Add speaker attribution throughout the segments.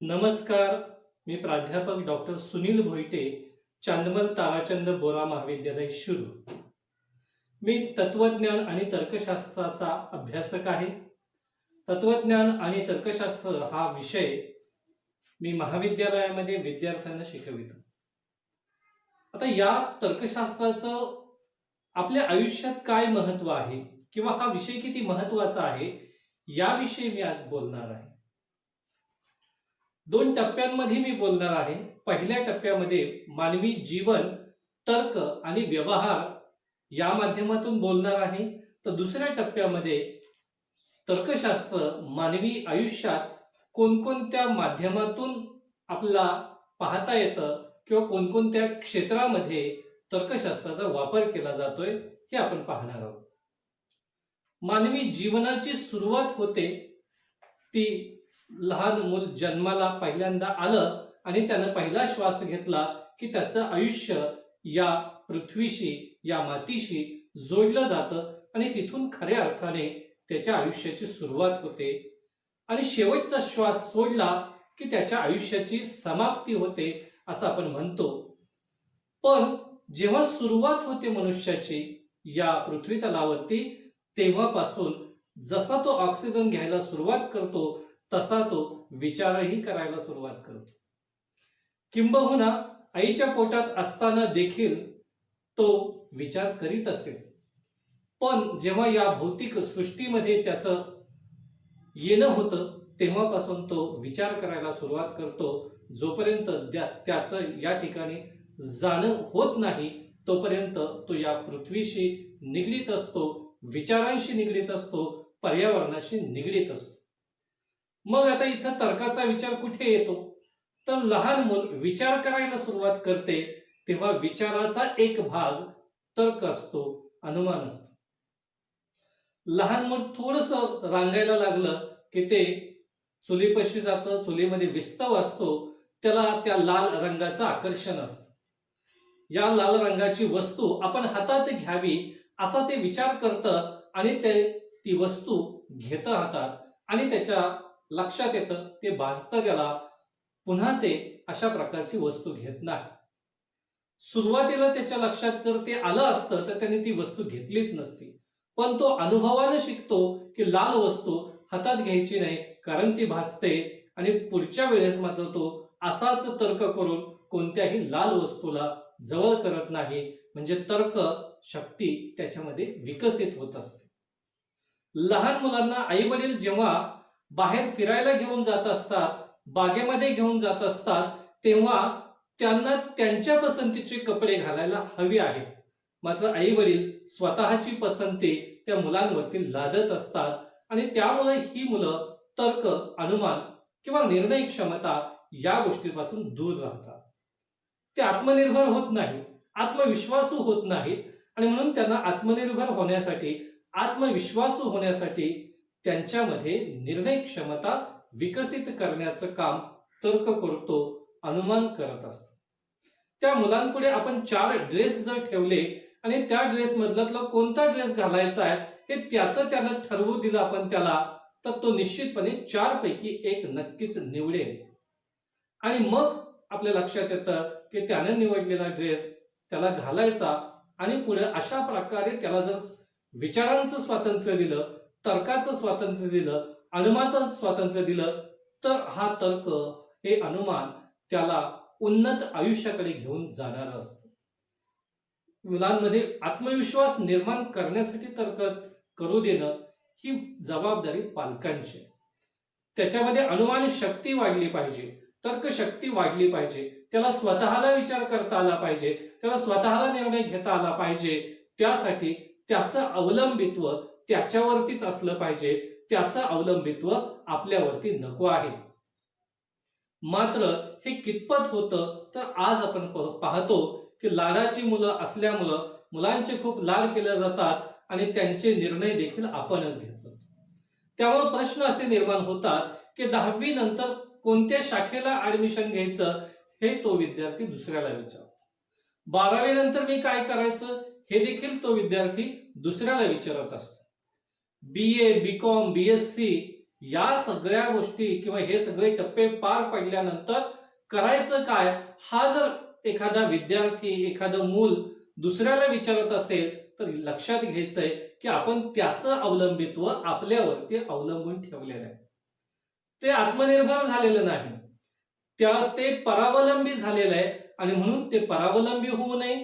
Speaker 1: नमस्कार. मी प्राध्यापक डॉक्टर सुनील भोईटे, चांदमल ताराचंद बोरा महाविद्यालय शिरूर. मी तत्वज्ञान आणि तर्कशास्त्राचा अभ्यासक आहे. तत्वज्ञान आणि तर्कशास्त्र हा विषय मी महाविद्यालयामध्ये विद्यार्थ्यांना शिकवितो. आता या तर्कशास्त्राचं आपल्या आयुष्यात काय महत्व आहे किंवा हा विषय किती महत्वाचा आहे याविषयी मी आज बोलणार आहे. 2 टप्प्यांमध्ये मी बोलणार आहे. पहिल्या टप्प्यामध्ये मानवी जीवन, तर्क आणि व्यवहार या माध्यमातून बोलणार आहे. तर दुसऱ्या टप्प्यामध्ये तर्कशास्त्र मानवी आयुष्यात कोणकोणत्या माध्यमातून आपल्याला पाहता येतं किंवा कोणकोणत्या क्षेत्रामध्ये तर्कशास्त्राचा वापर केला जातोय हे आपण पाहणार आहोत. मानवी जीवनाची सुरुवात होते ती लहान मूल जन्माला पहिल्यांदा आलं आणि त्यानं पहिला श्वास घेतला की त्याचं आयुष्य या पृथ्वीशी, या मातीशी जोडलं जातं आणि तिथून खऱ्या अर्थाने त्याच्या आयुष्याची सुरुवात होते. आणि शेवटचा श्वास सोडला की त्याच्या आयुष्याची समाप्ती होते असं आपण म्हणतो. पण जेव्हा सुरुवात होते मनुष्याची या पृथ्वी तलावरती, तेव्हापासून जसा तो ऑक्सिजन घ्यायला सुरुवात करतो तसा तो विचारही करायला सुरुवात करतो. किंबहुना आईच्या पोटात असताना देखील तो विचार करीत असेल. पण जेव्हा या भौतिक सृष्टीमध्ये त्याचं येणं होतं तेव्हापासून तो विचार करायला सुरुवात करतो. जोपर्यंत त्याचं या ठिकाणी जाणं होत नाही तोपर्यंत तो या पृथ्वीशी निगडीत असतो, विचारांशी निगडीत असतो, पर्यावरणाशी निगडीत असतो. मग आता इथं तर्काचा विचार कुठे येतो? तर लहान मूल विचार करायला सुरुवात करते तेव्हा विचाराचा एक भाग तर्क असतो, अनुमान असतो. लहान मूल थोडस रांगायला लागलं की ते चुलीपाशी जातं, चुलीमध्ये विस्तव असतो, त्याला त्या लाल रंगाचं आकर्षण असतं. या लाल रंगाची वस्तू आपण हातात घ्यावी असा ते विचार करतं आणि ती वस्तू घेतं हातात आणि त्याच्या लक्षात येतं, ते भासतं त्याला, पुन्हा ते अशा प्रकारची वस्तू घेत नाही. सुरुवातीला त्याच्या लक्षात जर ते आलं असतं तर त्याने ती वस्तू घेतलीच नसती. पण तो अनुभवाने शिकतो की लाल वस्तू हातात घ्यायची नाही कारण ती भासते आणि पुढच्या वेळेस मात्र तो असाच तर्क करून कोणत्याही लाल वस्तूला जवळ करत नाही. म्हणजे तर्क शक्ती त्याच्यामध्ये विकसित होत असते. लहान मुलांना आई वडील जेव्हा बाहेर फिरायला घेऊन जात असतात, बागेमध्ये घेऊन जात असतात, तेव्हा त्यांना त्यांच्या पसंतीचे कपडे घालायला हवे आहेत. मात्र आई वडील स्वतःची पसंती त्या मुलांवरती लादत असतात आणि त्यामुळे ही मुलं तर्क, अनुमान किंवा निर्णय क्षमता या गोष्टीपासून दूर राहतात. ते आत्मनिर्भर होत नाही, आत्मविश्वासू होत नाहीत आणि म्हणून त्यांना आत्मनिर्भर होण्यासाठी, आत्मविश्वासू होण्यासाठी त्यांच्यामध्ये निर्णय क्षमता विकसित करण्याचं काम तर्क करतो, अनुमान करत असतो. त्या मुलांपुढे आपण 4 ड्रेस जर ठेवले आणि त्या ड्रेस मधला कोणता ड्रेस घालायचा आहे हे त्यानं ठरवू दिलं आपण त्याला, तर तो निश्चितपणे 4 पैकी 1 नक्कीच निवडेल. आणि मग आपल्या लक्षात येतं की त्यानं निवडलेला ड्रेस त्याला घालायचा आणि पुढे अशा प्रकारे त्याला जर विचारांचं स्वातंत्र्य दिलं, तर्काचं स्वातंत्र्य दिलं, अनुमानाचं स्वातंत्र्य दिलं तर हा तर्क, हे अनुमान त्याला उन्नत आयुष्याकडे घेऊन जाणार असतं. मुलांमध्ये आत्मविश्वास निर्माण करण्यासाठी तर्क करू देणं ही जबाबदारी पालकांची. त्याच्यामध्ये अनुमान शक्ती वाढली पाहिजे, तर्क शक्ती वाढली पाहिजे, त्याला स्वतःला विचार करता आला पाहिजे, त्याला स्वतःला निर्णय घेता आला पाहिजे. त्यासाठी त्याचं अवलंबित्व त्याच्यावरतीच असलं पाहिजे, त्याचं अवलंबित्व आपल्यावरती नको आहे. मात्र हे कितपत होतं तर आज आपण पाहतो की लाडाची मुलं असल्यामुळं मुलांचे खूप लाड केले जातात आणि त्यांचे निर्णय देखील आपणच घेतो. त्यामुळे प्रश्न असे निर्माण होतात की 10वी नंतर कोणत्या शाखेला ऍडमिशन घ्यायचं हे तो विद्यार्थी दुसऱ्याला विचारतो. 12वी नंतर मी काय करायचं हे देखील तो विद्यार्थी दुसऱ्याला विचारत असतो. BA, BCom, BSc या सगळ्या गोष्टी किंवा हे सगळे टप्पे पार पडल्यानंतर करायचं काय, हा जर एखादा विद्यार्थी, एखादं मूल दुसऱ्याला विचारत असेल तर लक्षात घ्यायचंय की आपण त्याचं अवलंबित्व आपल्यावरती अवलंबून ठेवलेलं आहे. ते आत्मनिर्भर झालेलं नाही, ते परावलंबी झालेलं आहे. आणि म्हणून ते परावलंबी होऊ नये,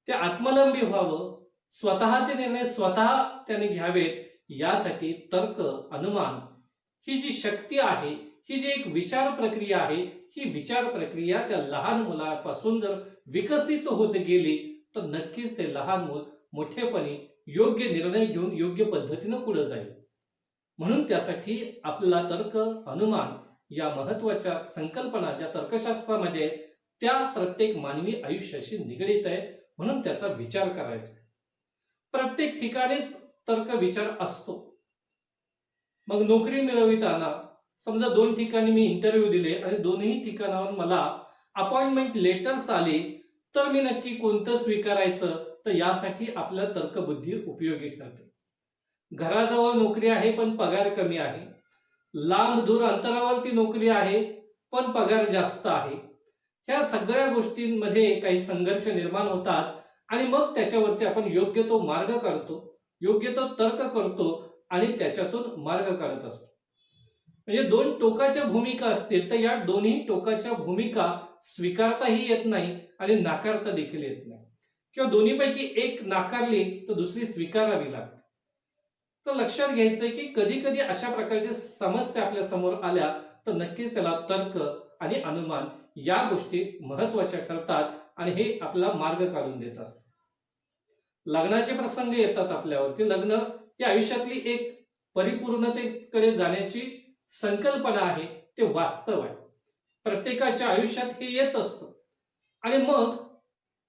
Speaker 1: ते आत्मलंबी व्हावं, स्वतःचे निर्णय स्वतः त्याने घ्यावेत, यासाठी तर्क, अनुमान ही जी शक्ती आहे, ही जी एक विचार प्रक्रिया आहे, ही विचार प्रक्रिया त्या लहान मुलापासून जर विकसित होत गेली तर नक्कीच ते लहान मूल मोठेपणी योग्य निर्णय घेऊन योग्य पद्धतीने पुढे जाईल. म्हणून त्यासाठी आपला तर्क, अनुमान या महत्वाच्या संकल्पना ज्या तर्कशास्त्रामध्ये त्या प्रत्येक मानवी आयुष्याशी निगडित आहे, म्हणून त्याचा विचार करायचा. प्रत्येक ठिकाणीच तर्क विचार असतो. मग नोकरी मिळविताना समजा 2 ठिकाणी मी इंटरव्ह्यू दिले आणि दोन्ही ठिकाणावर मला अपॉइंटमेंट लेटर्स आले, तर मी नक्की कोणतं स्वीकारायचं, तर यासाठी आपल्या तर्कबुद्धी उपयोगी ठरते. घराजवळ नोकरी आहे पण पगार कमी आहे, लांब दूर अंतरावरती नोकरी आहे पण पगार जास्त आहे, ह्या सगळ्या गोष्टींमध्ये काही संघर्ष निर्माण होतात आणि मग त्याच्यावरती आपण योग्य तो मार्ग काढतो, योग्य तो तर्क करतो आणि त्याच्यातून मार्ग काढत असतो. म्हणजे 2 टोकाच्या भूमिका असतील तर या दोन्ही टोकाच्या भूमिका स्वीकारताही येत नाही आणि नाकारता देखील येत नाही, किंवा दोन्हीपैकी एक नाकारली तर दुसरी स्वीकारावी लागते. तर लक्षात घ्यायचंय की कधी कधी अशा प्रकारच्या समस्या आपल्या समोर आल्या तर नक्कीच त्याला तर्क आणि अनुमान या गोष्टी महत्वाच्या ठरतात आणि हे आपला मार्ग काढून देत असतात. लग्नाचे प्रसंग येतात आपल्यावरती. लग्न ही आयुष्यातली एक परिपूर्णतेकडे जाण्याची संकल्पना आहे, ते वास्तव आहे. प्रत्येकाच्या आयुष्यात हे येत असतं आणि मग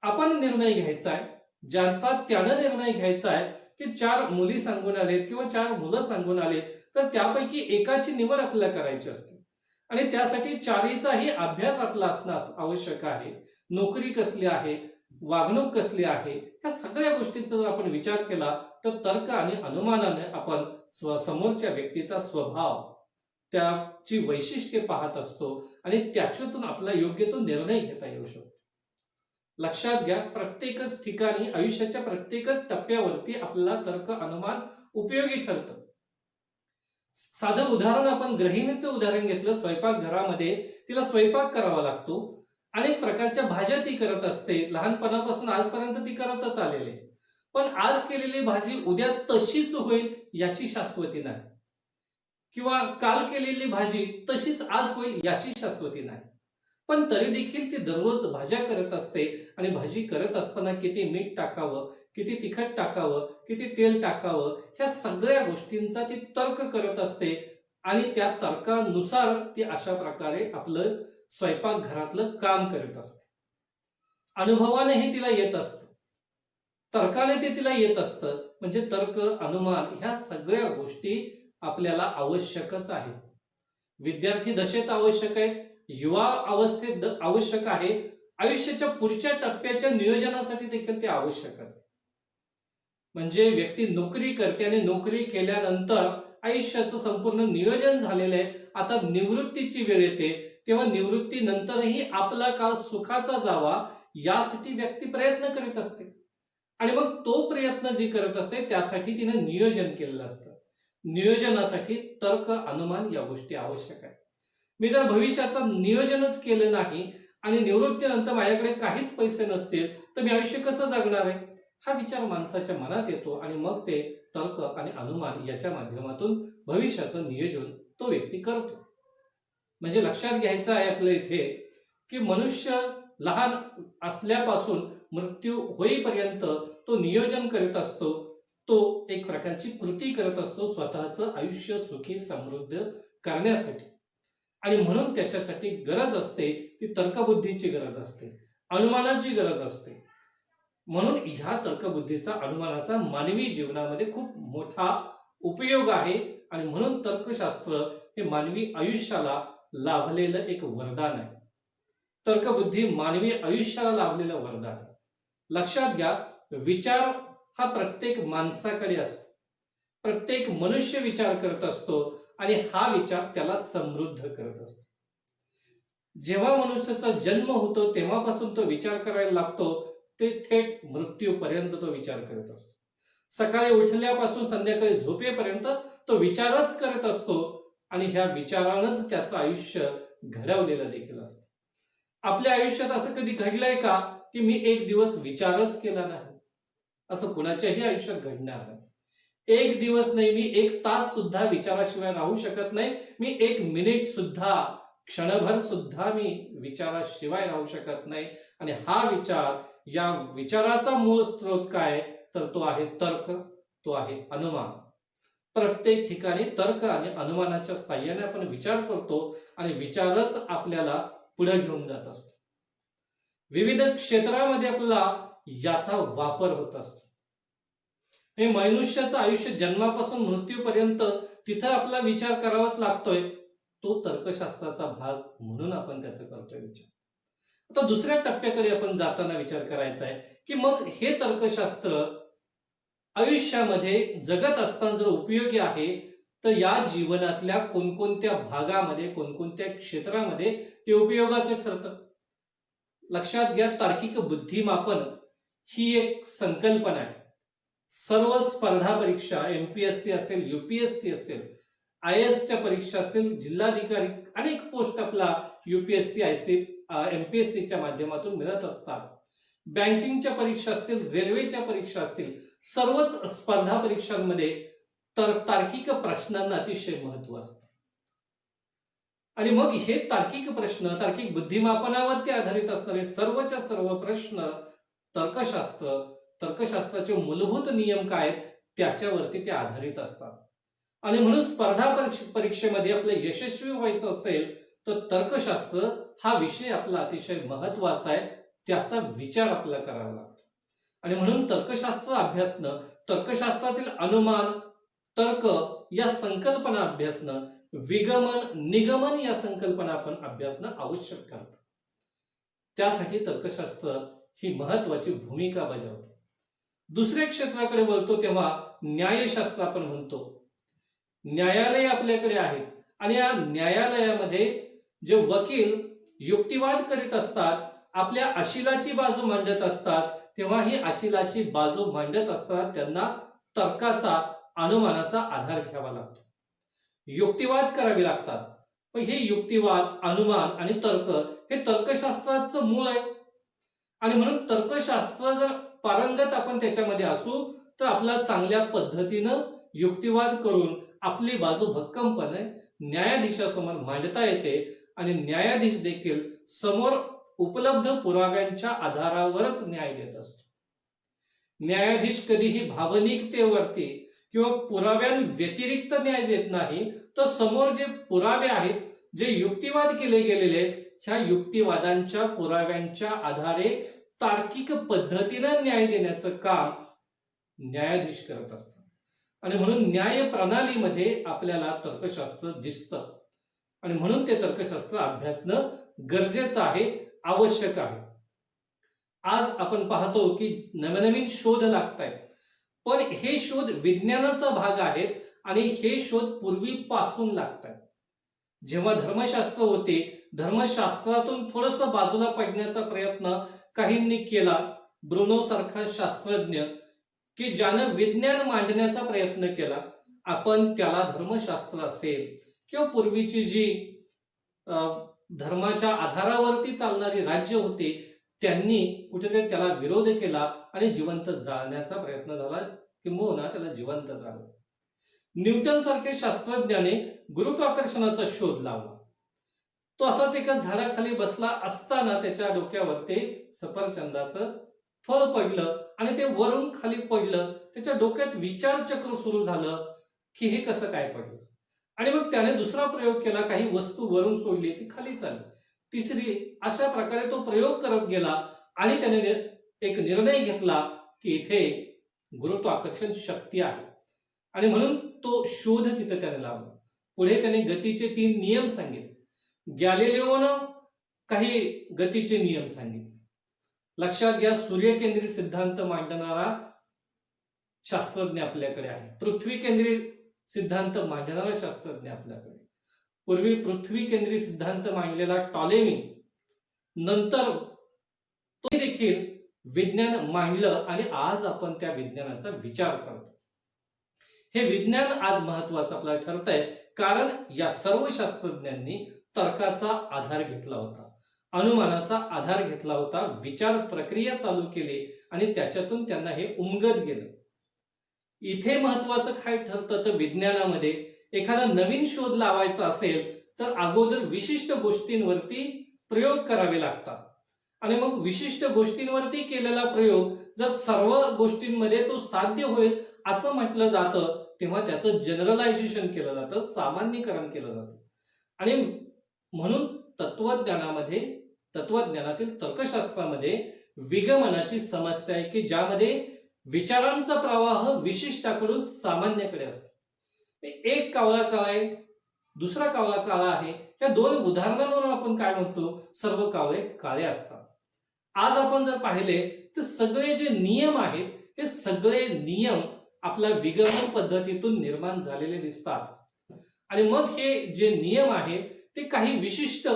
Speaker 1: आपण निर्णय घ्यायचा आहे, ज्यांचा त्यानं निर्णय घ्यायचा आहे की 4 मुली सांगून आलेत किंवा 4 मुलं सांगून आलेत, तर त्यापैकी एकाची निवड आपल्याला करायची असते आणि त्यासाठी 4हीचाही अभ्यास आपला असणं आवश्यक आहे. नोकरी कसली आहे, वागणूक कसली आहे, या सगळ्या गोष्टींचा जर आपण विचार केला तर तर्क आणि अनुमानाने आपण समोरच्या व्यक्तीचा स्वभाव, त्याची वैशिष्ट्ये पाहत असतो आणि त्याच्यातून आपला योग्य तो निर्णय घेता येऊ शकतो. लक्षात घ्या, प्रत्येकच ठिकाणी आयुष्याच्या प्रत्येकच टप्प्यावरती आपल्याला तर्क, अनुमान उपयोगी ठरतं. साधं उदाहरण, आपण गृहिणीचं उदाहरण घेतलं. स्वयंपाकघरामध्ये तिला स्वयंपाक करावा लागतो, अनेक प्रकारच्या भाज्या ती करत असते, लहानपणापासून आजपर्यंत ती करतच आलेली. पण आज केलेली भाजी उद्या तशीच होईल याची शाश्वती नाही, किंवा काल केलेली भाजी तशीच आज होईल याची शाश्वती नाही. पण तरी देखील ती दररोज भाज्या करत असते आणि भाजी करत असताना किती मीठ टाकावं, किती तिखट टाकावं, किती तेल टाकावं, ह्या सगळ्या गोष्टींचा ती तर्क करत असते आणि त्या तर्कानुसार ती अशा प्रकारे आपलं स्वयंपाकघरातलं काम करत असते. अनुभवानेही तिला येत असतं, तर्काने ते तिला येत असतं. म्हणजे तर्क, अनुमान ह्या सगळ्या गोष्टी आपल्याला आवश्यकच आहेत. विद्यार्थी दशेत आवश्यक आहेत, युवा अवस्थेत आवश्यक आहे, आयुष्याच्या पुढच्या टप्प्याच्या नियोजनासाठी देखील ते आवश्यकच आहे. म्हणजे व्यक्ती नोकरी करते आणि नोकरी केल्यानंतर आयुष्याचं संपूर्ण नियोजन झालेलं आहे. आता निवृत्तीची वेळ येते, तेव्हा निवृत्तीनंतरही आपला काळ सुखाचा जावा यासाठी व्यक्ती प्रयत्न करीत असते आणि मग तो प्रयत्न जी करत असते त्यासाठी तिने नियोजन केलेलं असतं. नियोजनासाठी तर्क, अनुमान या गोष्टी आवश्यक आहेत. मी जर भविष्याचं नियोजनच केलं नाही आणि निवृत्तीनंतर माझ्याकडे काहीच पैसे नसतील तर मी आयुष्य कसं जगणार आहे, हा विचार माणसाच्या मनात येतो आणि मग ते तर्क आणि अनुमान याच्या माध्यमातून भविष्याचं नियोजन तो व्यक्ती करतो. म्हणजे लक्षात घ्यायचं आहे आपल्या इथे की मनुष्य लहान असल्यापासून मृत्यू होईपर्यंत तो नियोजन करत असतो, तो एक प्रकारची कृती करत असतो स्वतःचं आयुष्य सुखी समृद्ध करण्यासाठी. आणि म्हणून त्याच्यासाठी गरज असते ती तर्कबुद्धीची गरज असते, अनुमानाची गरज असते. म्हणून ह्या तर्कबुद्धीचा, अनुमानाचा मानवी जीवनामध्ये खूप मोठा उपयोग आहे आणि म्हणून तर्कशास्त्र हे मानवी आयुष्याला लाभलेलं एक वरदान आहे. तर्कबुद्धी मानवी आयुष्याला लाभलेलं वरदान आहे. लक्षात घ्या, विचार हा प्रत्येक माणसाकडे असतो, प्रत्येक मनुष्य विचार करत असतो आणि हा विचार त्याला समृद्ध करत असतो. जेव्हा मनुष्याचा जन्म होतो तेव्हापासून तो विचार करायला लागतो, ते थेट मृत्यूपर्यंत तो विचार करत असतो. सकाळी उठल्यापासून संध्याकाळी झोपेपर्यंत तो विचारच करत असतो आणि ह्या विचारानंच त्याचं आयुष्य घडवलेलं देखील असतं. आपल्या आयुष्यात असं कधी घडलंय का की मी एक दिवस विचारच केला नाही? असं कुणाच्याही आयुष्यात घडणार नाही. एक दिवस नाही, मी एक तास सुद्धा विचाराशिवाय राहू शकत नाही. मी एक मिनिट सुद्धा, क्षणभर सुद्धा मी विचाराशिवाय राहू शकत नाही. आणि हा विचार, या विचाराचा मूळ स्रोत काय, तर तो आहे तर्क, तो आहे अनुमान. प्रत्येक ठिकाणी तर्क आणि अनुमानाच्या साह्याने आपण विचार करतो आणि विचारच आपल्याला पुढे घेऊन जात असतो. विविध क्षेत्रामध्ये आपला याचा वापर होत असतो. हे मनुष्याचं आयुष्य जन्मापासून मृत्यूपर्यंत तिथं आपला विचार करावाच लागतोय, तो तर्कशास्त्राचा भाग म्हणून आपण त्याचा करतोय विचार. आता दुसऱ्या टप्प्याकडे आपण जाताना विचार करायचा आहे की मग हे तर्कशास्त्र आयुष्यामध्ये जगत असताना जर उपयोगी आहे, तर या जीवनातल्या कोणकोणत्या भागामध्ये, कोणकोणत्या क्षेत्रामध्ये ते उपयोगाचं ठरतं. लक्षात घ्या, तार्किक बुद्धिमापन ही एक संकल्पना आहे. सर्व स्पर्धा परीक्षा, एमपीएससी असेल, यूपीएससी असेल, IAS परीक्षा असतील, जिल्हाधिकारी, अनेक पोस्ट आपला यूपीएससी, एमपीएससीच्या माध्यमातून मिळत असतात. बँकिंगच्या परीक्षा असतील, रेल्वेच्या परीक्षा असतील, सर्वच स्पर्धा परीक्षांमध्ये तार्किक प्रश्नांना अतिशय महत्व असतं. आणि मग हे तार्किक प्रश्न, तार्किक बुद्धिमापनावरती आधारित असणारे सर्वच्या सर्व प्रश्न तर्कशास्त्र, तर्कशास्त्राचे मूलभूत नियम काय त्याच्यावरती ते आधारित असतात. आणि म्हणून स्पर्धा परीक्षेमध्ये आपलं यशस्वी व्हायचं असेल तर तर्कशास्त्र हा विषय आपला अतिशय महत्वाचा आहे, त्याचा विचार आपल्याला करावा लागतो. आणि म्हणून तर्कशास्त्र अभ्यासणं, तर्कशास्त्रातील अनुमान, तर्क या संकल्पना अभ्यासणं, विगमन, निगमन या संकल्पना आपण अभ्यासणं आवश्यक ठरतं. त्यासाठी तर्कशास्त्र ही महत्वाची भूमिका बजावते. दुसऱ्या क्षेत्राकडे बोलतो तेव्हा न्यायशास्त्र आपण म्हणतो. न्यायालय आपल्याकडे आहेत आणि या न्यायालयामध्ये जे वकील युक्तिवाद करीत असतात, आपल्या अशिलाची बाजू मांडत असतात, तेव्हा ही अशिलाची बाजू मांडत असताना त्यांना तर्काचा, अनुमानाचा आधार घ्यावा लागतो. युक्तिवाद करावे लागतात. पण हे युक्तिवाद, अनुमान आणि तर्क हे तर्कशास्त्राचं मूळ आहे. आणि म्हणून तर्कशास्त्र जर पारंगत आपण त्याच्यामध्ये असू तर आपल्याला चांगल्या पद्धतीनं युक्तिवाद करून आपली बाजू भक्कमपणे न्यायाधीशासमोर मांडता येते आणि न्यायाधीश देखील समोर उपलब्ध पुराव्यांच्या आधारावरच न्याय देत असतो. न्यायाधीश कधीही भावनिकतेवरती किंवा पुराव्यांव्यतिरिक्त न्याय देत नाही, तर समोर जे पुरावे आहेत, जे युक्तिवाद केले गेलेले आहेत, ह्या युक्तिवादांच्या पुराव्यांच्या आधारे तार्किक पद्धतीनं न्याय देण्याचं काम न्यायाधीश करत असतात. आणि म्हणून न्याय प्रणालीमध्ये आपल्याला तर्कशास्त्र दिसतं आणि म्हणून ते तर्कशास्त्र अभ्यासणं गरजेचं आहे, आवश्यक आहे. आज आपण पाहतो की नवनवीन शोध लागतायत, पण हे शोध विज्ञानाचा भाग आहेत आणि हे शोध पूर्वीपासून लागतायत. जेव्हा धर्मशास्त्र होते, धर्मशास्त्रातून थोडंसं बाजूला पडण्याचा प्रयत्न काहींनी केला. ब्रुनो सारखा शास्त्रज्ञ की ज्यानं विज्ञान मांडण्याचा प्रयत्न केला, आपण त्याला धर्मशास्त्र असेल किंवा पूर्वीची जी धर्माच्या आधारावरती चालणारी राज्य होती, त्यांनी कुठेतरी त्याला विरोध केला आणि जिवंत जाळण्याचा प्रयत्न झाला, किंबहुना त्याला जिवंत जाळलं. न्यूटन सारख्या शास्त्रज्ञाने गुरुत्वाकर्षणाचा शोध लावला. तो असाच एका झाडाखाली बसला असताना त्याच्या डोक्यावर ते सफरचंदाचं फळ पडलं आणि ते वरून खाली पडलं. त्याच्या डोक्यात विचारचक्र सुरू झालं की हे कसं काय पडलं. आणि मग त्याने दुसरा प्रयोग केला, काही वस्तू वरून सोडली, ती खाली चालली. तिसरी, अशा प्रकारे तो प्रयोग करत गेला आणि त्याने एक निर्णय घेतला की इथे गुरुत्वाकर्षण शक्ती आहे आणि म्हणून तो शोध तिथे त्याने लावला. पुढे त्याने गतीचे 3 नियम सांगितले. गॅलिलिओनं काही गतीचे नियम सांगितले. लक्षात घ्या, सूर्यकेंद्रित सिद्धांत मांडणारा शास्त्रज्ञ आपल्याकडे आहे. पृथ्वी केंद्रित सिद्धांत मांडणारा शास्त्रज्ञ आपल्याकडे. पूर्वी पृथ्वी केंद्रीय सिद्धांत मांडलेला टॉलेमी, नंतर तो देखील विज्ञान मांडलं आणि आज आपण त्या विज्ञानाचा विचार करतो. हे विज्ञान आज महत्वाचं आपल्याला ठरतंय, कारण या सर्व शास्त्रज्ञांनी तर्काचा आधार घेतला होता, अनुमानाचा आधार घेतला होता, विचार प्रक्रिया चालू केली आणि त्याच्यातून त्यांना हे उमगत गेलं. इथे महत्वाचं काय ठरतं तर विज्ञानामध्ये एखादा नवीन शोध लावायचा असेल तर अगोदर विशिष्ट गोष्टींवरती प्रयोग करावे लागतात आणि मग विशिष्ट गोष्टींवरती केलेला प्रयोग जर सर्व गोष्टींमध्ये तो साध्य होईल असं म्हटलं जातं, तेव्हा त्याचं जनरलायझेशन केलं जातं, सामान्यीकरण केलं जातं. आणि म्हणून तत्वज्ञानातील तर्कशास्त्रामध्ये विगमनाची समस्या आहे की ज्यामध्ये विचारांचा प्रवाह विशिष्टाकडून सामान्याकडे असतो. एक कावळा काळा आहे, दुसरा कावळा काळा आहे, या दोन उदाहरणांवरून आपण काय म्हणतो, सर्व कावळे काळे असतात. आज आपण जर पाहिले तर सगळे जे नियम आहेत हे सगळे नियम आपल्या विगमन पद्धतीतून निर्माण झालेले दिसतात आणि मग हे जे नियम आहेत ते काही विशिष्ट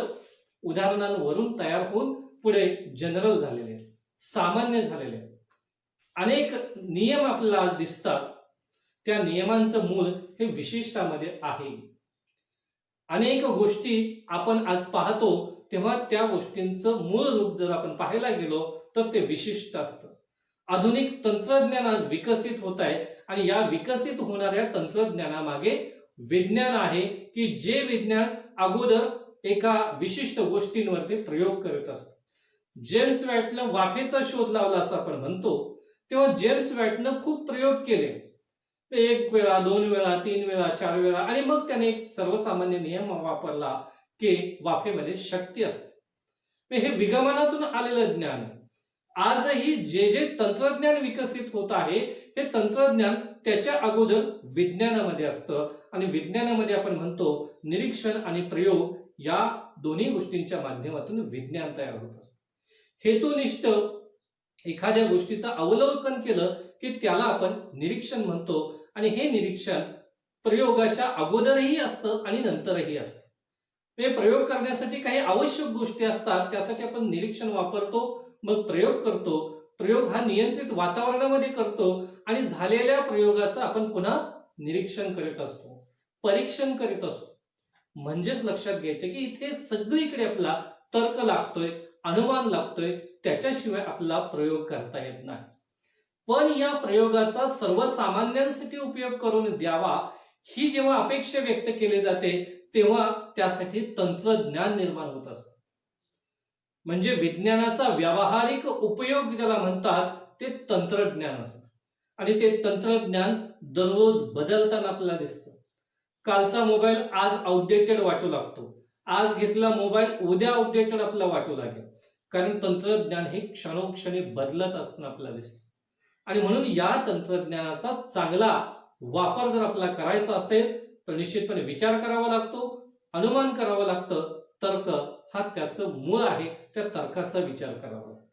Speaker 1: उदाहरणांवरून तयार होऊन पुढे जनरल झालेले, सामान्य झालेले अनेक नियम आपल्याला आज दिसतात. त्या नियमांचं मूळ हे विशिष्टामध्ये आहे. अनेक गोष्टी आपण आज पाहतो तेव्हा त्या गोष्टींचं मूळ रूप जर आपण पाहायला गेलो तर ते विशिष्ट असतं. आधुनिक तंत्रज्ञान आज विकसित होत आहे आणि या विकसित होणाऱ्या तंत्रज्ञानामागे विज्ञान आहे की जे विज्ञान अगोदर एका विशिष्ट गोष्टींवरती प्रयोग करत असतं. जेम्स वॅटनं वाफेचा शोध लावला असं आपण म्हणतो, तेव्हा जेम्स वॅटनं खूप प्रयोग केले, 1 वेळा 2 वेळा 3 वेळा 4 वेळा, आणि मग त्याने एक सर्वसामान्य नियम वापरला की वाफेमध्ये शक्ती असते. हे विगमनातून आलेलं ज्ञान आहे. आजही जे जे तंत्रज्ञान विकसित होत आहे हे तंत्रज्ञान त्याच्या अगोदर विज्ञानामध्ये असतं आणि विज्ञानामध्ये आपण म्हणतो निरीक्षण आणि प्रयोग या दोन्ही गोष्टींच्या माध्यमातून विज्ञान तयार होत असतं. हेतुनिष्ठ एखाद्या गोष्टीचं अवलोकन केलं की त्याला आपण निरीक्षण म्हणतो आणि हे निरीक्षण प्रयोगाच्या अगोदरही असतं आणि नंतरही असतं. हे प्रयोग करण्यासाठी काही आवश्यक गोष्टी असतात, त्यासाठी आपण निरीक्षण वापरतो, मग प्रयोग करतो. प्रयोग हा नियंत्रित वातावरणामध्ये करतो आणि झालेल्या प्रयोगाचं आपण पुन्हा निरीक्षण करीत असतो, परीक्षण करीत असतो. म्हणजेच लक्षात घ्यायचं की इथे सगळीकडे आपला तर्क लागतोय, अनुमान लागतोय, त्याच्याशिवाय आपला प्रयोग करता येत नाही. पण या प्रयोगाचा सर्वसामान्यांसाठी उपयोग करून द्यावा ही जेव्हा अपेक्षा व्यक्त केली जाते तेव्हा त्यासाठी तंत्रज्ञान निर्माण होत असतं. म्हणजे विज्ञानाचा व्यावहारिक उपयोग ज्याला म्हणतात ते तंत्रज्ञान असतं आणि ते तंत्रज्ञान दररोज बदलताना आपल्याला दिसतं. कालचा मोबाईल आज आउटडेटेड वाटू लागतो, आज घेतला मोबाईल उद्या आउटडेटेड आपल्याला वाटू लागेल, कारण तंत्रज्ञान हे क्षणोक्षणी बदलत असताना आपल्याला दिसतं. आणि म्हणून या तंत्रज्ञानाचा चांगला वापर जर आपल्याला करायचा असेल तर निश्चितपणे विचार करावा लागतो, अनुमान करावं लागतं. तर्क हा त्याचं मूळ आहे, त्या तर्काचा विचार करावा लागतो.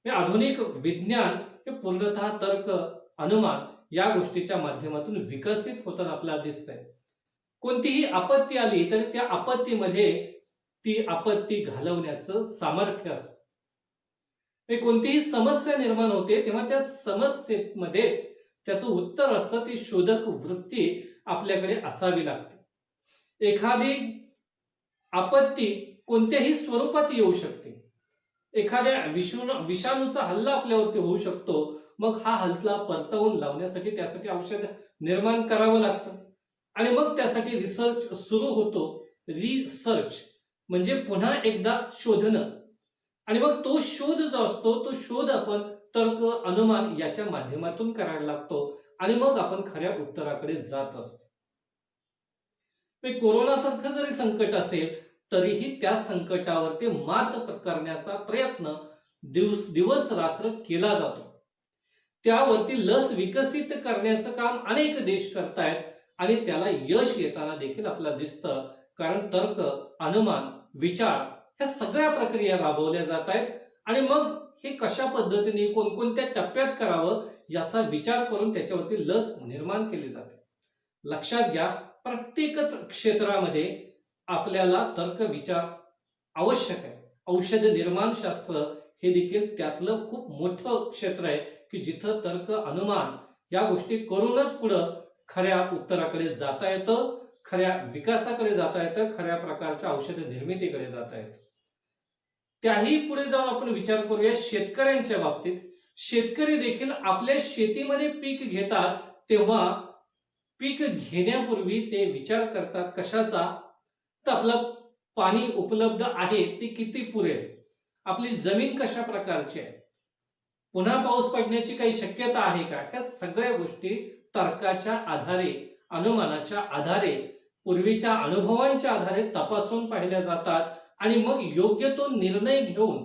Speaker 1: हे आधुनिक विज्ञान हे पूर्णतः तर्क, अनुमान या गोष्टीच्या माध्यमातून विकसित होताना आपल्याला दिसतंय. कोणतीही आपत्ती आली तर त्या आपत्तीमध्ये ती आपत्ती घालवण्याचं सामर्थ्य असतं. कोणतीही समस्या निर्माण होते तेव्हा त्या समस्येमध्येच त्याचं उत्तर असतं. ती शोधक वृत्ती आपल्याकडे असावी लागते. एखादी आपत्ती कोणत्याही स्वरूपात येऊ शकते. एखाद्या विषाणूचा हल्ला आपल्यावरती होऊ शकतो, मग हा हल्ला परतवून लावण्यासाठी त्यासाठी औषध निर्माण करावं लागतं आणि मग त्यासाठी रिसर्च सुरू होतो. रिसर्च म्हणजे पुन्हा एकदा शोधणं आणि मग तो शोध जो असतो तो शोध आपण तर्क, अनुमान याच्या माध्यमातून करायला लागतो आणि मग आपण खऱ्या उत्तराकडे जात असतो. कोरोनासारखं जरी संकट असेल तरीही त्या संकटावरती मात करण्याचा प्रयत्न दिवस रात्र केला जातो. त्यावरती लस विकसित करण्याचं काम अनेक देश करतायत आणि त्याला यश येताना देखील आपल्याला दिसतं, कारण तर्क, अनुमान, विचार ह्या सगळ्या प्रक्रिया राबवल्या जात आहेत आणि मग हे कशा पद्धतीने कोणकोणत्या टप्प्यात करावं याचा विचार करून त्याच्यावरती लस निर्माण केली जाते. लक्षात घ्या, प्रत्येकच क्षेत्रामध्ये आपल्याला तर्क विचार आवश्यक आहे. औषध निर्माण शास्त्र हे देखील त्यातलं खूप मोठं क्षेत्र आहे की जिथं तर्क अनुमान या गोष्टी करूनच पुढं खऱ्या उत्तराकडे जाता येतं, खऱ्या विकासाकडे जाता येतं, खऱ्या प्रकारच्या औषध निर्मितीकडे जाता येतं. त्याही पुढे जाऊन आपण विचार करूया शेतकऱ्यांच्या बाबतीत. शेतकरी देखील आपल्या शेतीमध्ये पीक घेतात तेव्हा पीक घेण्यापूर्वी ते विचार करतात कशाचा, तर आपलं पाणी उपलब्ध आहे ते किती पुरेल, आपली जमीन कशा प्रकारची आहे, पुन्हा पाऊस पडण्याची काही शक्यता आहे का, ह्या सगळ्या गोष्टी तर्काच्या आधारे, अनुमानाच्या आधारे, पूर्वीच्या अनुभवांच्या आधारे तपासून पाहिल्या जातात आणि मग योग्य तो निर्णय घेऊन,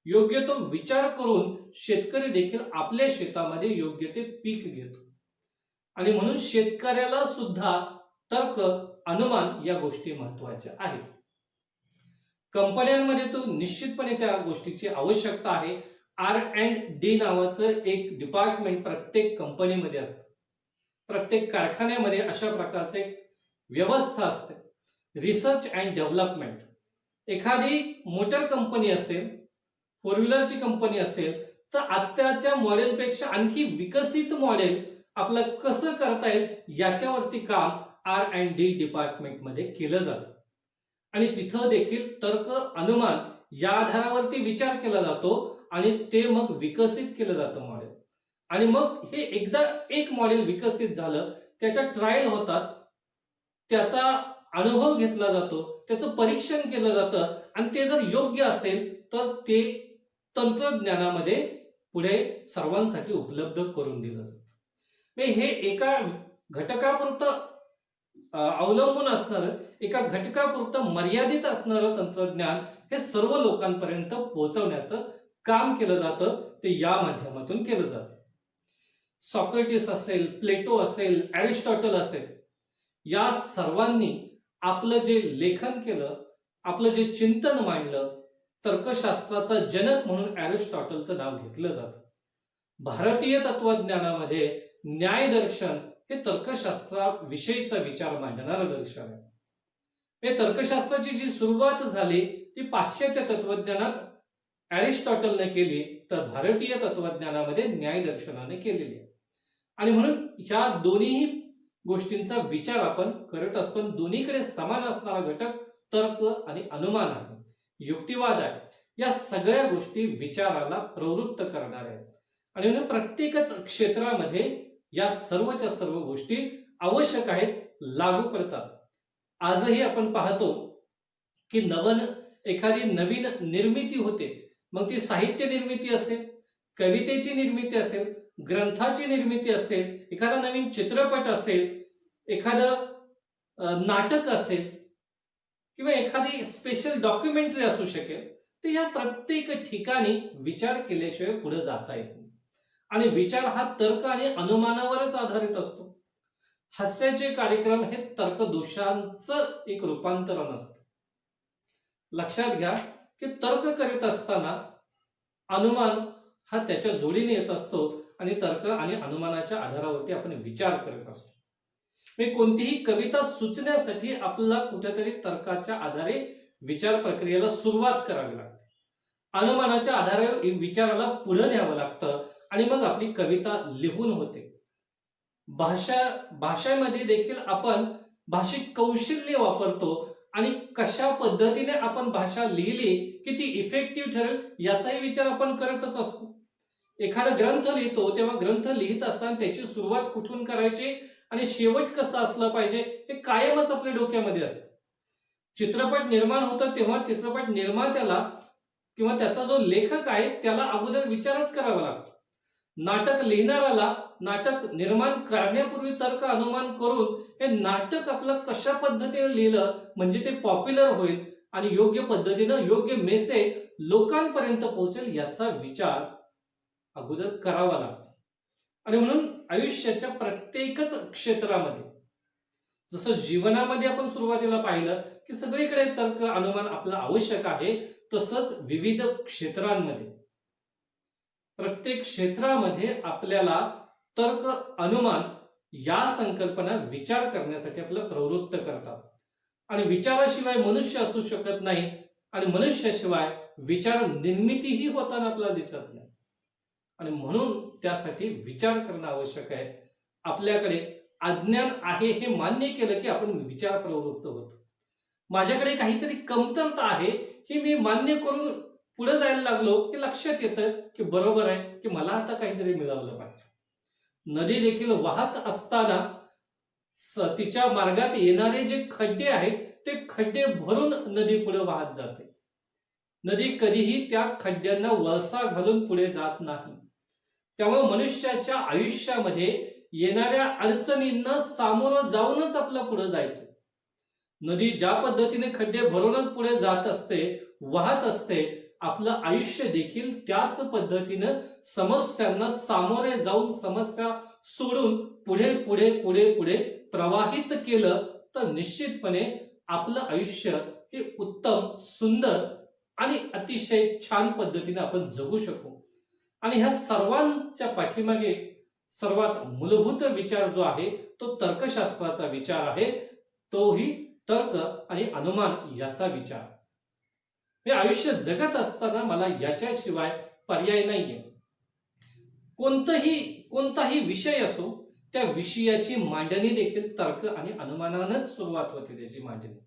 Speaker 1: योग्य तो विचार करून शेतकरी देखील आपल्या शेतामध्ये योग्य ते पीक घेतो. आणि म्हणून शेतकऱ्याला सुद्धा तर्क, अनुमान या गोष्टी महत्वाच्या आहेत. कंपन्यांमध्ये तो निश्चितपणे त्या गोष्टीची आवश्यकता आहे. R&D नावाचं एक डिपार्टमेंट प्रत्येक कंपनीमध्ये असतं, प्रत्येक कारखान्यामध्ये अशा प्रकारचे व्यवस्था असते. Research and development. एखादी मोटर कंपनी असेल, फोर व्हीलरची कंपनी असेल, तर आत्ताच्या मॉडेलपेक्षा आणखी विकसित मॉडेल आपलं कसं करता येईल याच्यावरती काम R&D डिपार्टमेंटमध्ये केलं जातं. आणि तिथं देखील तर्क, अनुमान या आधारावरती विचार केला जातो आणि ते मग विकसित केलं जातं मॉडेल. आणि मग हे एकदा एक मॉडेल विकसित झालं, त्याच्या ट्रायल होतात, त्याचा अनुभव घेतला जातो, त्याचं परीक्षण केलं जातं आणि ते जर योग्य असेल तर ते तंत्रज्ञानामध्ये पुढे सर्वांसाठी उपलब्ध करून दिलं जातं. हे एका घटकापुरतं अवलंबून असणारं, एका घटकापुरतं मर्यादित असणारं तंत्रज्ञान हे सर्व लोकांपर्यंत पोहोचवण्याचं काम केलं जातं, ते या माध्यमातून केलं जातं. सॉक्रेटिस असेल, प्लेटो असेल, अरिस्टॉटल असेल, या सर्वांनी आपलं जे लेखन केलं, आपलं जे चिंतन मांडलं, तर्कशास्त्राचा जनक म्हणून अरिस्टॉटलचं नाव घेतलं जातं. भारतीय तत्वज्ञानामध्ये न्यायदर्शन हे तर्कशास्त्राविषयीचा विचार मांडणारं दर्शन आहे. हे तर्कशास्त्राची जी सुरुवात झाली ती पाश्चात्य तत्वज्ञानात अरिस्टॉटलने केली, तर भारतीय तत्वज्ञानामध्ये न्यायदर्शनाने केलेली आहे. आणि म्हणून ह्या दोन्ही गोष्टींचा विचार आपण करत असतो. दोन्हीकडे समान असणारा घटक तर्क आणि अनुमान आहे, युक्तिवाद आहे. या सगळ्या गोष्टी विचाराला प्रवृत्त करणार आहेत. आणि म्हणून प्रत्येकच क्षेत्रामध्ये या सर्वच्या सर्व गोष्टी आवश्यक आहेत, लागू पडतात. आजही आपण पाहतो की एखादी नवीन निर्मिती होते, मग ती साहित्य निर्मिती असेल, कवितेची निर्मिती असेल, ग्रंथाची निर्मिती असेल, एखादा नवीन चित्रपट असेल, एखादं नाटक असेल किंवा एखादी स्पेशल डॉक्युमेंटरी असू शकेल, तर या प्रत्येक ठिकाणी विचार केल्याशिवाय पुढे जाता येत नाही. आणि विचार हा तर्क आणि अनुमानावरच आधारित असतो. हास्याचे कार्यक्रम हे तर्कदोषांचं एक रूपांतरण असतं. लक्षात घ्या की तर्क करीत असताना अनुमान हा त्याच्या जोडीने येत असतो आणि तर्क आणि अनुमानाच्या आधारावरती आपण विचार करत असतो. कोणतीही कविता सुचण्यासाठी आपल्याला कुठेतरी तर्काच्या आधारे विचार प्रक्रियेला सुरुवात करावी लागते, अनुमानाच्या आधारे विचाराला पुढे न्यावं लागतं आणि मग आपली कविता लिहून होते. भाषेमध्ये देखील आपण भाषिक कौशल्य वापरतो आणि कशा पद्धतीने आपण भाषा लिहिली किती इफेक्टिव्ह ठरेल याचाही विचार आपण करतच असतो. एखादा ग्रंथ लिहितो तेव्हा ग्रंथ लिहित असताना त्याची सुरुवात कुठून करायची आणि शेवट कसा असला पाहिजे हे कायमच आपल्या डोक्यामध्ये असतं. चित्रपट निर्माण होतं तेव्हा चित्रपट निर्मात्याला किंवा त्याचा जो लेखक आहे त्याला अगोदर विचारच करावा लागतो. नाटक लिहिणाऱ्याला नाटक निर्माण करण्यापूर्वी तर्क अनुमान करून हे नाटक आपलं कशा पद्धतीने लिहिलं म्हणजे ते पॉप्युलर होईल आणि योग्य पद्धतीनं योग्य मेसेज लोकांपर्यंत पोहोचेल याचा विचार अगोदर करावा लागतो. आणि म्हणून आयुष्याच्या प्रत्येकच क्षेत्रामध्ये, जसं जीवनामध्ये आपण सुरुवातीला पाहिलं की सगळीकडे तर्क अनुमान आपलं आवश्यक आहे, तसंच विविध क्षेत्रांमध्ये प्रत्येक क्षेत्रामध्ये आपल्याला तर्क अनुमान या संकल्पना विचार करण्यासाठी आपलं प्रवृत्त करतात. आणि विचाराशिवाय मनुष्य असू शकत नाही आणि मनुष्याशिवाय विचार निर्मितीही होताना आपल्याला दिसत नाही. आणि म्हणून त्यासाठी विचार करणं आवश्यक आहे. आपल्याकडे अज्ञान आहे हे मान्य केलं की आपण विचार प्रवृत्त होतो. माझ्याकडे काहीतरी कमतरता आहे ही मी मान्य करून पुढे जायला लागलो की लक्षात येतं की बरोबर आहे की मला आता काहीतरी मिळवलं पाहिजे. नदी देखील वाहत असताना तिच्या मार्गात येणारे जे खड्डे आहेत ते खड्डे भरून नदी पुढे वाहत जाते. नदी कधीही त्या खड्ड्यांना वळसा घालून पुढे जात नाही. त्यामुळे मनुष्याच्या आयुष्यामध्ये येणाऱ्या अडचणींना सामोरं जाऊनच आपलं पुढे जायचं. नदी ज्या पद्धतीने खड्डे भरूनच पुढे जात असते, वाहत असते, आपलं आयुष्य देखील त्याच पद्धतीनं समस्यांना सामोरे जाऊन समस्या सोडून पुढे पुढे पुढे पुढे प्रवाहित केलं तर निश्चितपणे आपलं आयुष्य हे उत्तम, सुंदर आणि अतिशय छान पद्धतीने आपण जगू शकू. आणि ह्या सर्वांच्या पाठीमागे सर्वात मूलभूत विचार जो आहे तो तर्कशास्त्राचा विचार आहे. तोही तर्क आणि अनुमान याचा विचार. हे आयुष्य जगत असताना मला याच्याशिवाय पर्याय नाहीये. कोणताही विषय असो त्या विषयाची मांडणी देखील तर्क आणि अनुमानानंच सुरुवात होते. त्याची मांडणी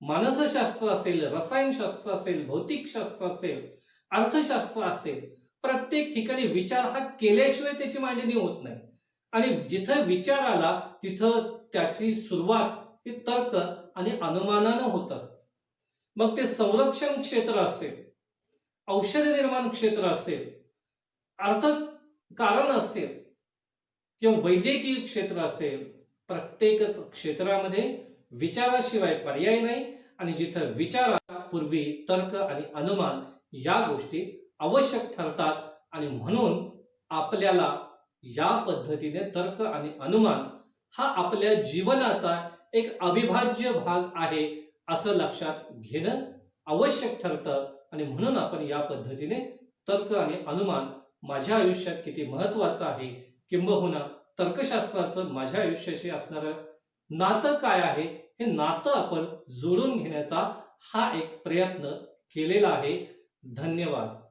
Speaker 1: मानसशास्त्र असेल, रसायनशास्त्र असेल, भौतिकशास्त्र असेल, अर्थशास्त्र असेल, प्रत्येक ठिकाणी विचार हा केल्याशिवाय त्याची मांडणी होत नाही. आणि जिथं विचार आला तिथं त्याची सुरुवात ही तर्क आणि अनुमानानं होत असते. मग ते संरक्षण क्षेत्र असेल, औषध निर्माण क्षेत्र असेल, अर्थकारण असेल किंवा वैद्यकीय क्षेत्र असेल, प्रत्येकच क्षेत्रामध्ये विचाराशिवाय पर्याय नाही. आणि जिथं विचारापूर्वी तर्क आणि अनुमान या गोष्टी आवश्यक ठरतात. आणि म्हणून आपल्याला या पद्धतीने तर्क आणि अनुमान हा आपल्या जीवनाचा एक अविभाज्य भाग आहे असं लक्षात घेणं आवश्यक ठरतं. आणि म्हणून आपण या पद्धतीने तर्क आणि अनुमान माझ्या आयुष्यात किती महत्वाचं आहे, किंबहुना तर्कशास्त्राचं माझ्या आयुष्याशी असणारं नातं काय आहे हे नातं आपण जोडून घेण्याचा हा एक प्रयत्न केलेला आहे. धन्यवाद.